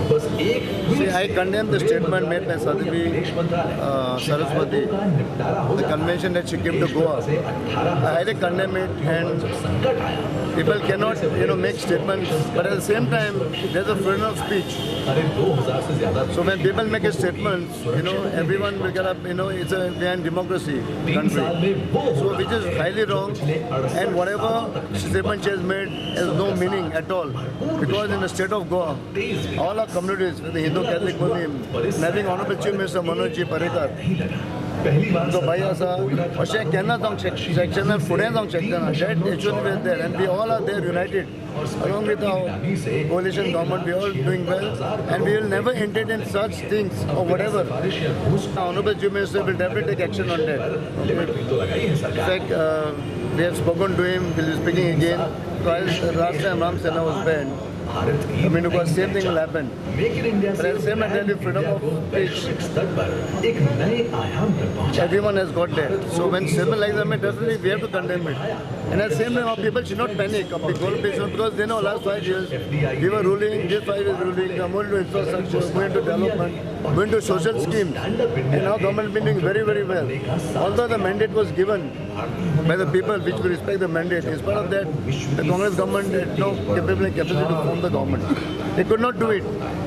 See, I condemn the statement made by Sadhvi Saraswati, the convention that she came to Goa. I highly condemn it, and people cannot, make statements. But at the same time, there's a freedom of speech. So when people make a statement, everyone will get up. It's a behind democracy country. So which is highly wrong, and whatever statement she has made has no meaning at all. Because in the state of Goa, all our communities, the Hindu, Catholic, Muslim, having Honorable Chief Minister Manoj Ji Parrikar, so भाई असा अशें केन्ना जावंक सेक्शनान फुडें जावंक शकना. That actually we are there, and we all are there united along with our coalition government. We are all doing well, and we will never entertain such things or whatever. Honorable Chief Minister will definitely take action on that. In fact, we have spoken to him. We'll be speaking again. Last time Ram Sena was banned, because same thing will happen. But at the same time, freedom of speech, everyone has got that. So when civil like that, definitely we have to condemn it. And at the same time, our people should not panic of the gold patient, because they know last 5 years we were ruling, this 5 years ruling, we are moving to infrastructure, moving to development, moving to social schemes. And now government been doing very, very well. Although the mandate was given by the people, which we respect the mandate, in spite of that, the Congress government had no capacity to form the government. They could not do it.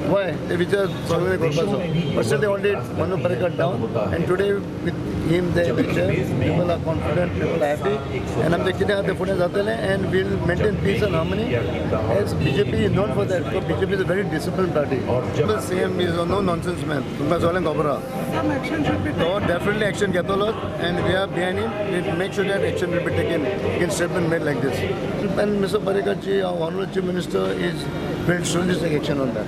Why? They were just solving the purpose. But still they all did Manu Parrikar down, and today with him they chair, people are confident, people are happy, and हम देखते हैं फुटे जाते हैं, and we'll maintain peace and harmony. As BJP is known for that, because BJP is a very disciplined party. People say him is a no nonsense man. तुमका सोलें घबरा. Some action should be taken. So definitely action get a lot, and we are behind him. We make sure that action will be taken against statement made like this. And Mr. Parrikar ji, our Honorable Chief Minister, will surely take action on that.